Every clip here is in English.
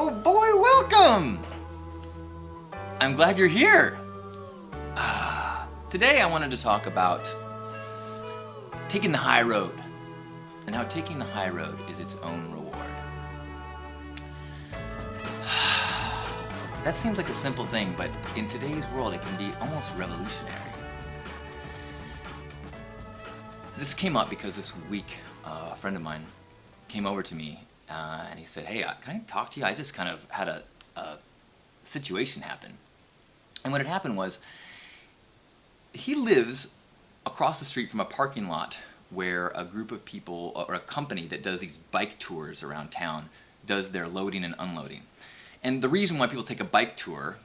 Oh boy, welcome! I'm glad you're here. Today I wanted to talk about taking the high road and how taking the high road is its own reward. That seems like a simple thing, but in today's world it can be almost revolutionary. This came up because this week a friend of mine came over to me and he said, "Hey, can I talk to you? I just kind of had a situation happen." And what had happened was, he lives across the street from a parking lot where a group of people, or a company that does these bike tours around town, does their loading and unloading. And the reason why people take a bike tour,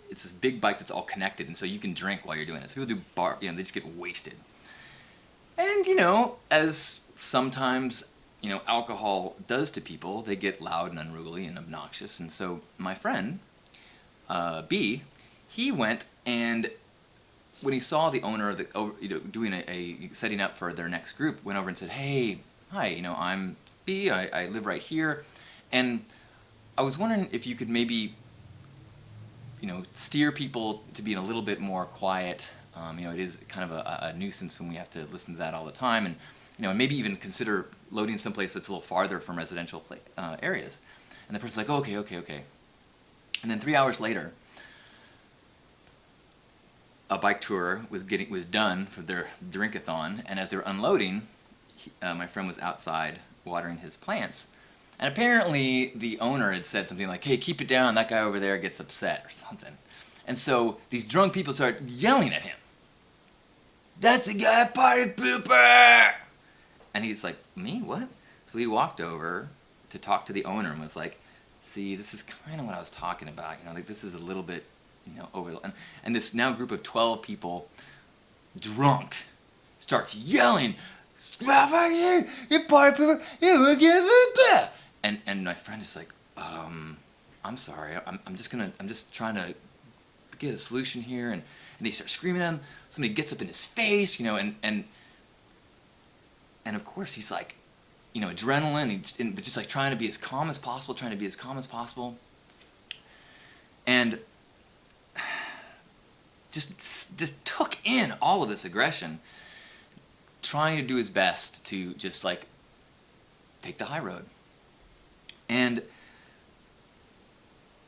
it's this big bike that's all connected, and so you can drink while you're doing it. So people do they just get wasted. And as sometimes alcohol does to people, they get loud and unruly and obnoxious. And so my friend B, he went, and when he saw the owner of the doing a setting up for their next group, went over and said, "Hey, hi, I'm B. I live right here, and I was wondering if you could maybe steer people to being a little bit more quiet. It is kind of a nuisance when we have to listen to that all the time, and and maybe even consider loading someplace that's a little farther from residential areas." And the person's like, okay. And then 3 hours later, a bike tour was done for their drink-a-thon, and as they were unloading, my friend was outside watering his plants. And apparently the owner had said something like, "Hey, keep it down, that guy over there gets upset," or something. And so these drunk people started yelling at him. "That's a guy, party pooper!" And he's like, "Me? What?" So he walked over to talk to the owner and was like, "See, this is kind of what I was talking about. This is a little bit, over." And this now group of 12 people, drunk, starts yelling, "You party pooper, you will give it back!" And my friend is like, "I'm sorry, I'm just trying to get a solution here," and they start screaming at him. Somebody gets up in his face, and of course he's like, adrenaline, but just like trying to be as calm as possible, and just took in all of this aggression, trying to do his best to just like take the high road. And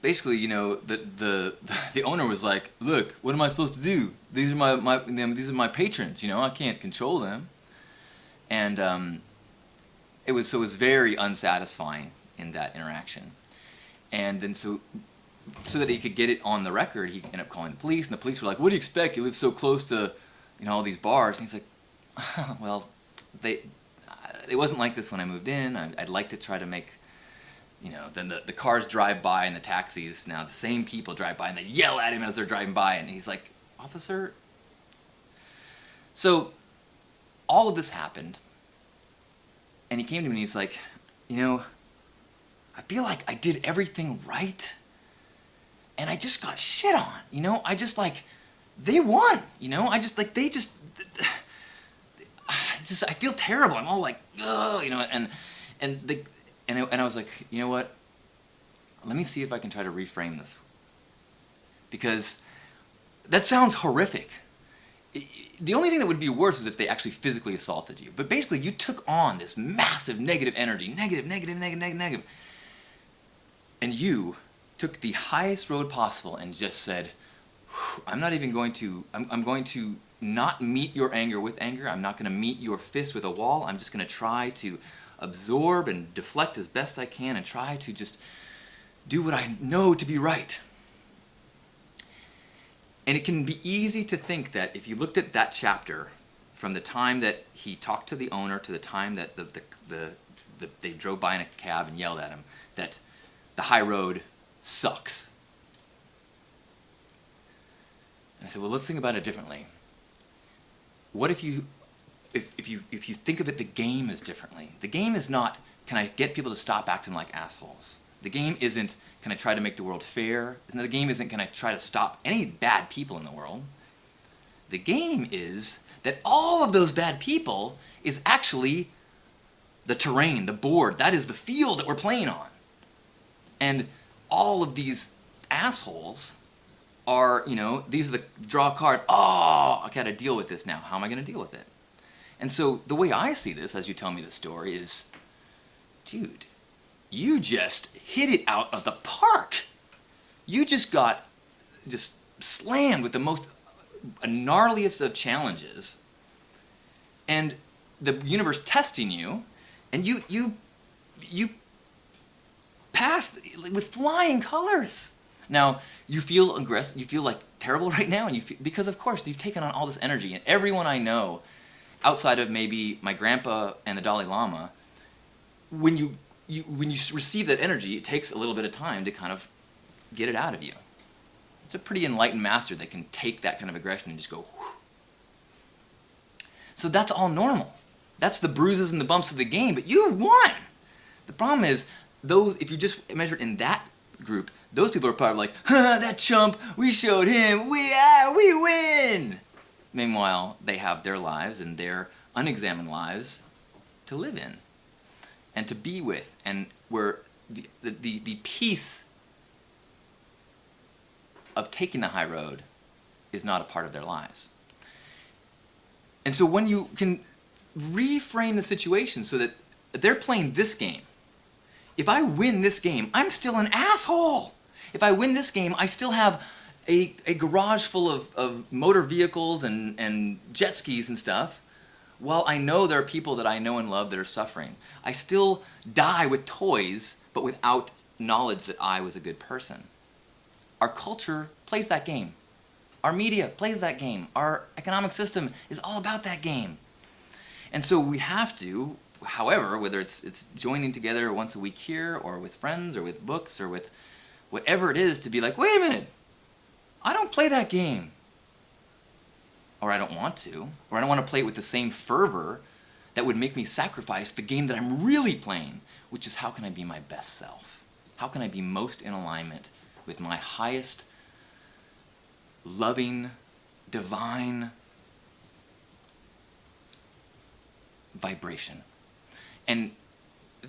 basically, the owner was like, "Look, what am I supposed to do? These are my patrons. I can't control them." And it was very unsatisfying in that interaction. And then so that he could get it on the record, he ended up calling the police, and the police were like, "What do you expect? You live so close to all these bars." And he's like, "Well, it wasn't like this when I moved in. I'd like to try to make." Then the cars drive by, and the taxis, now the same people drive by and they yell at him as they're driving by, and he's like, "Officer?" So all of this happened, and he came to me and he's like, "I feel like I did everything right, and I just got shit on, I just they won, I feel terrible. I'm all like, ugh, and I was like, you know what? Let me see if I can try to reframe this, because that sounds horrific. The only thing that would be worse is if they actually physically assaulted you. But basically, you took on this massive negative energy, negative, and you took the highest road possible and just said, I'm going to not meet your anger with anger. I'm not going to meet your fist with a wall. I'm just going to try to absorb and deflect as best I can and try to just do what I know to be right." And it can be easy to think that if you looked at that chapter from the time that he talked to the owner to the time that they drove by in a cab and yelled at him, that the high road sucks. And I said, well, let's think about it differently. What if you think of it, the game is differently. The game is not, can I get people to stop acting like assholes? The game isn't, can I try to make the world fair? The game isn't, can I try to stop any bad people in the world? The game is that all of those bad people is actually the terrain, the board. That is the field that we're playing on. And all of these assholes are, these are the draw card. Oh, I got to deal with this now. How am I going to deal with it? And so the way I see this, as you tell me the story, is, dude, you just hit it out of the park. You just got slammed with the most gnarliest of challenges, and the universe testing you, and you passed with flying colors. Now you feel aggressive, you feel like terrible right now, and because of course you've taken on all this energy, and everyone I know, outside of maybe my grandpa and the Dalai Lama, when you receive that energy, it takes a little bit of time to kind of get it out of you. It's a pretty enlightened master that can take that kind of aggression and just go, whew. So that's all normal. That's the bruises and the bumps of the game, but you won. The problem is, if you just measure it in that group, those people are probably like, that chump, we showed him, we win. Meanwhile, they have their lives and their unexamined lives to live in and to be with, and where the peace of taking the high road is not a part of their lives. And so when you can reframe the situation so that they're playing this game, if I win this game, I'm still an asshole. If I win this game, I still have a garage full of motor vehicles and jet skis and stuff, while I know there are people that I know and love that are suffering. I still die with toys, but without knowledge that I was a good person. Our culture plays that game. Our media plays that game. Our economic system is all about that game. And so we have to, however, whether it's joining together once a week here, or with friends, or with books, or with whatever it is, to be like, wait a minute, I don't play that game. Or I don't want to. Or I don't want to play it with the same fervor that would make me sacrifice the game that I'm really playing, which is, how can I be my best self? How can I be most in alignment with my highest, loving, divine vibration? And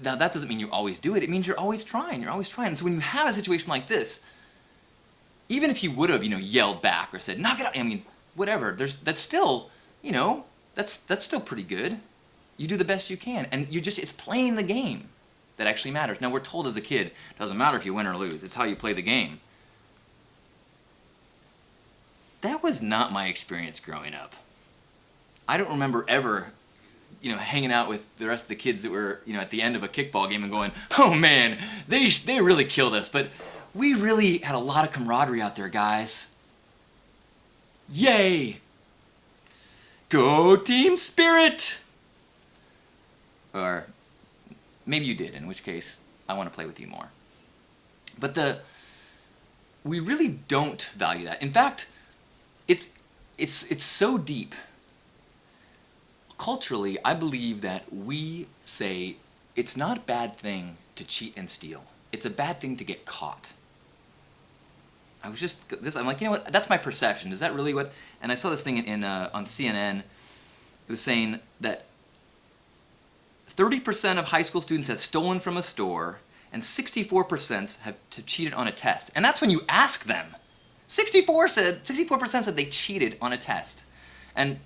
now that doesn't mean you always do it. It means you're always trying. You're always trying. And so when you have a situation like this, even if you would have, yelled back or said, knock it out, I mean, whatever, that's still, that's still pretty good. You do the best you can. And it's playing the game that actually matters. Now, we're told as a kid, it doesn't matter if you win or lose. It's how you play the game. That was not my experience growing up. I don't remember ever, hanging out with the rest of the kids that were, at the end of a kickball game and going, oh man, they really killed us. But we really had a lot of camaraderie out there, guys. Yay! Go Team Spirit! Or maybe you did, in which case I want to play with you more. But we really don't value that. In fact, it's so deep. Culturally, I believe that we say it's not a bad thing to cheat and steal. It's a bad thing to get caught. I'm like, what? That's my perception. Is that really what? And I saw this thing on CNN. It was saying that 30% of high school students have stolen from a store, and 64% have cheated on a test. And that's when you ask them. 64% said they cheated on a test. And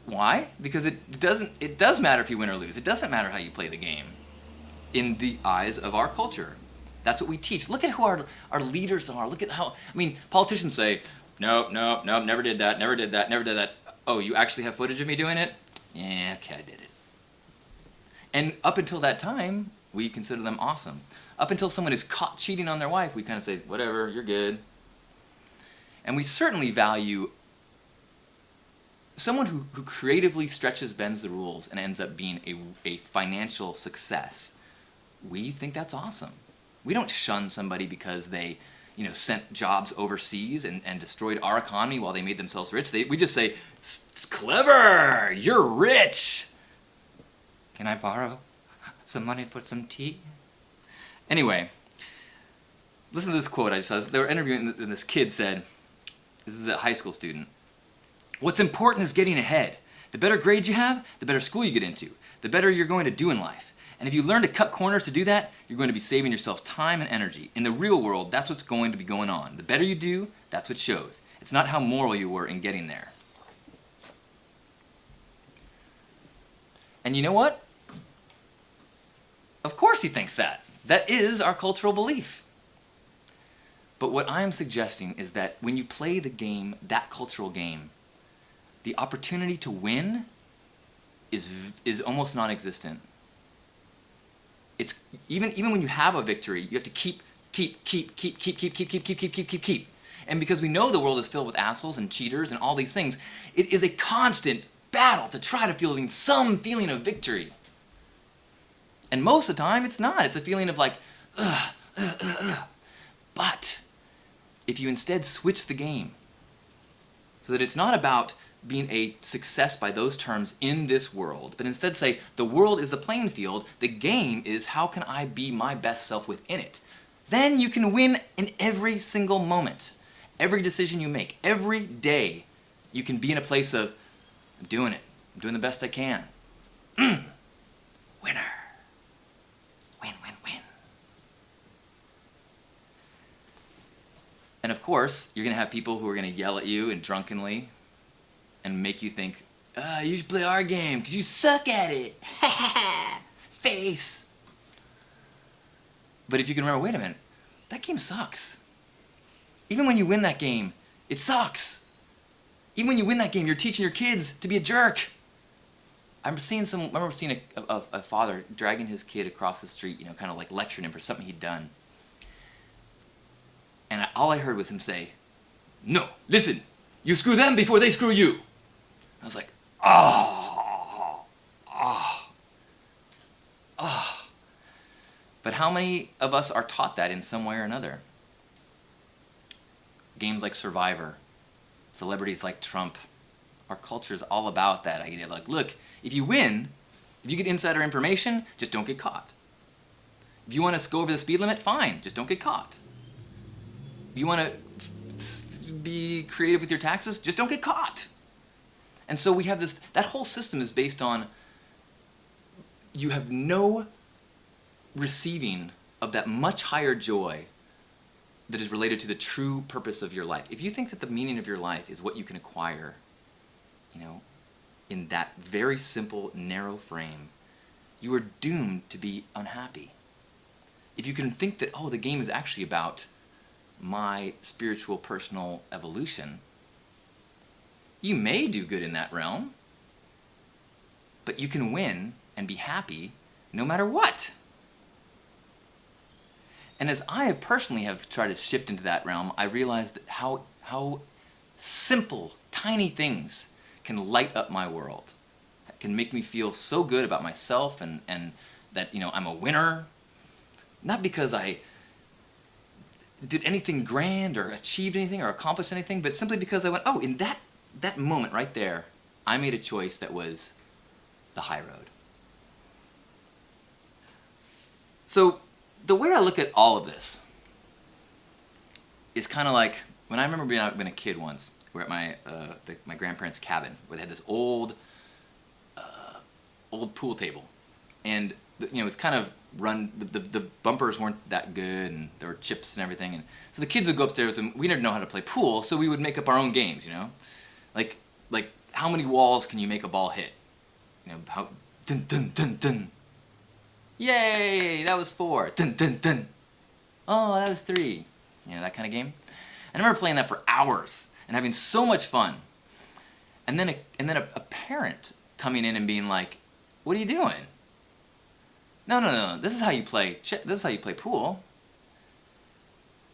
why? Because it does matter if you win or lose. It doesn't matter how you play the game in the eyes of our culture. That's what we teach. Look at who our leaders are. Look at how, politicians say, nope, never did that. Oh, you actually have footage of me doing it? Yeah, okay, I did it. And up until that time, we consider them awesome. Up until someone is caught cheating on their wife, we kind of say, whatever, you're good. And we certainly value someone who creatively bends the rules and ends up being a financial success. We think that's awesome. We don't shun somebody because they, sent jobs overseas and destroyed our economy while they made themselves rich. We just say, it's clever, you're rich. Can I borrow some money to put some tea? Anyway, listen to this quote I saw. They were interviewing, and this kid said, this is a high school student, what's important is getting ahead. The better grades you have, the better school you get into, the better you're going to do in life. And if you learn to cut corners to do that, you're going to be saving yourself time and energy. In the real world, that's what's going to be going on. The better you do, that's what shows. It's not how moral you were in getting there. And you know what? Of course he thinks that. That is our cultural belief. But what I'm suggesting is that when you play the game, that cultural game, the opportunity to win is almost non-existent. It's even when you have a victory, you have to keep. And because we know the world is filled with assholes and cheaters and all these things, it is a constant battle to try to feel some feeling of victory. And most of the time, it's not. It's a feeling of like, ugh, ugh, ugh, ugh. But if you instead switch the game so that it's not about being a success by those terms in this world, but instead say, the world is the playing field, the game is how can I be my best self within it, then you can win in every single moment. Every decision you make, every day, you can be in a place of, I'm doing it. I'm doing the best I can. Winner. Win, win, win. And of course, you're going to have people who are going to yell at you and drunkenly and make you think, you should play our game because you suck at it. Face. But if you can remember, wait a minute, that game sucks. Even when you win that game, it sucks. Even when you win that game, you're teaching your kids to be a jerk. I remember seeing a father dragging his kid across the street, kind of like lecturing him for something he'd done. And all I heard was him say, no, listen, you screw them before they screw you. I was like, oh. But how many of us are taught that in some way or another? Games like Survivor, celebrities like Trump, our culture is all about that idea of like, look, if you win, if you get insider information, just don't get caught. If you want to go over the speed limit, fine, just don't get caught. If you want to be creative with your taxes, just don't get caught. And so we have this, that whole system is based on you have no receiving of that much higher joy that is related to the true purpose of your life. If you think that the meaning of your life is what you can acquire, in that very simple, narrow frame, you are doomed to be unhappy. If you can think that, the game is actually about my spiritual, personal evolution, you may do good in that realm, but you can win and be happy no matter what. And as I personally have tried to shift into that realm, I realized that how simple, tiny things can light up my world. That can make me feel so good about myself and that, I'm a winner. Not because I did anything grand or achieved anything or accomplished anything, but simply because I went, in that moment right there, I made a choice that was the high road. So the way I look at all of this is kind of like when I remember being a kid once. We're at my grandparents' cabin where they had this old pool table, and it's kind of run. The bumpers weren't that good, and there were chips and everything, and so the kids would go upstairs, and we didn't know how to play pool, so we would make up our own games, like how many walls can you make a ball hit? How dun dun dun dun. Yay, that was 4. Dun dun dun. Oh, that was 3. That kind of game. I remember playing that for hours and having so much fun. And then a parent coming in and being like, "What are you doing? No. This is how you play. This is how you play pool."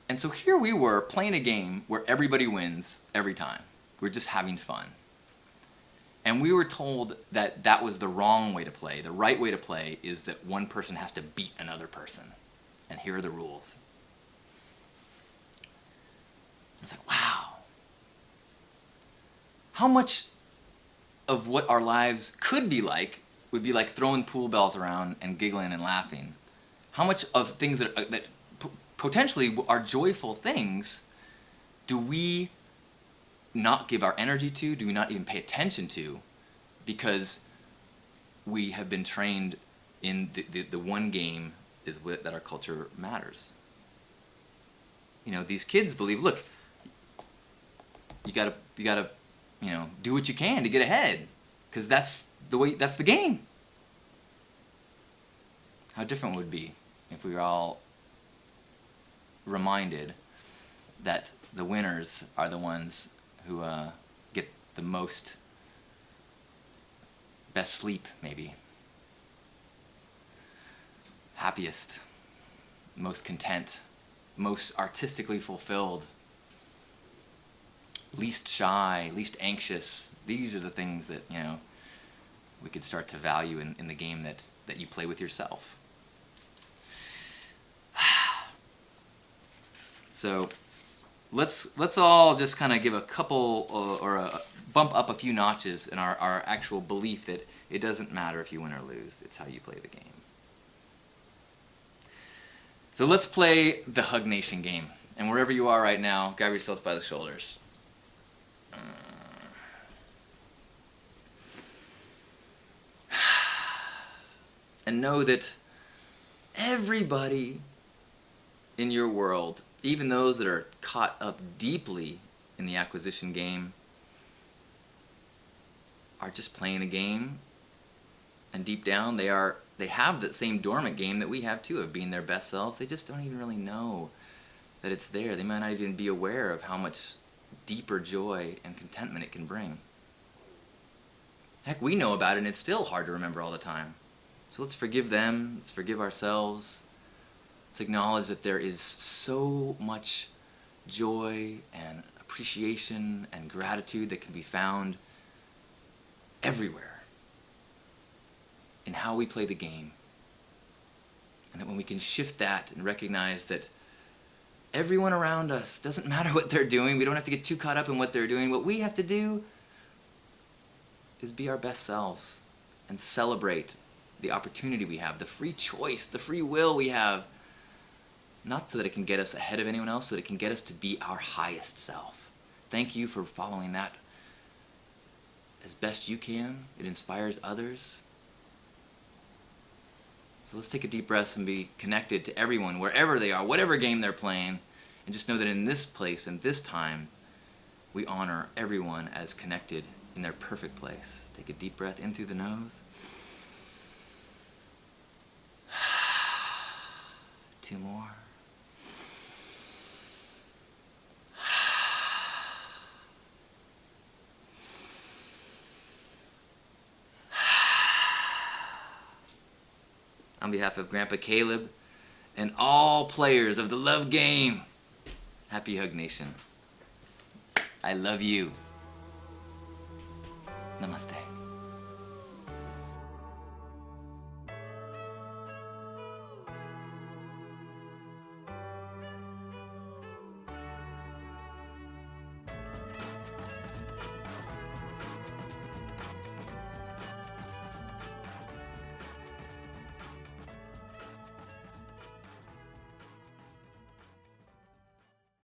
And so here we were playing a game where everybody wins every time. We're just having fun. And we were told that that was the wrong way to play. The right way to play is that one person has to beat another person. And here are the rules. It's like, wow. How much of what our lives could be like would be like throwing pool bells around and giggling and laughing? How much of things that potentially are joyful things do we not give our energy to, do we not even pay attention to, because we have been trained in the one game is that our culture matters. You know, these kids believe, look, you gotta, you know, do what you can to get ahead, because that's the game. How different would it be if we were all reminded that the winners are the ones who get the best sleep, maybe, happiest, most content, most artistically fulfilled, least shy, least anxious. These are the things that, you know, we could start to value in the game that you play with yourself. So let's all just kind of give a couple or bump up a few notches in our actual belief that it doesn't matter if you win or lose. It's how you play the game. So let's play the HugNation game. And wherever you are right now, grab yourselves by the shoulders. And know that everybody in your world, even those that are caught up deeply in the acquisition game, are just playing a game, and deep down they have that same dormant game that we have too, of being their best selves. They just don't even really know that it's there. They might not even be aware of how much deeper joy and contentment it can bring. Heck, we know about it and it's still hard to remember all the time. So let's forgive them, let's forgive ourselves. Let's acknowledge that there is so much joy and appreciation and gratitude that can be found everywhere in how we play the game. And that when we can shift that and recognize that everyone around us, doesn't matter what they're doing, we don't have to get too caught up in what they're doing. What we have to do is be our best selves and celebrate the opportunity we have, the free choice, the free will we have. Not so that it can get us ahead of anyone else, so that it can get us to be our highest self. Thank you for following that as best you can. It inspires others. So let's take a deep breath and be connected to everyone, wherever they are, whatever game they're playing, and just know that in this place and this time, we honor everyone as connected in their perfect place. Take a deep breath in through the nose. 2 more. On behalf of Grandpa Caleb and all players of the love game, happy HugNation. I love you. Namaste.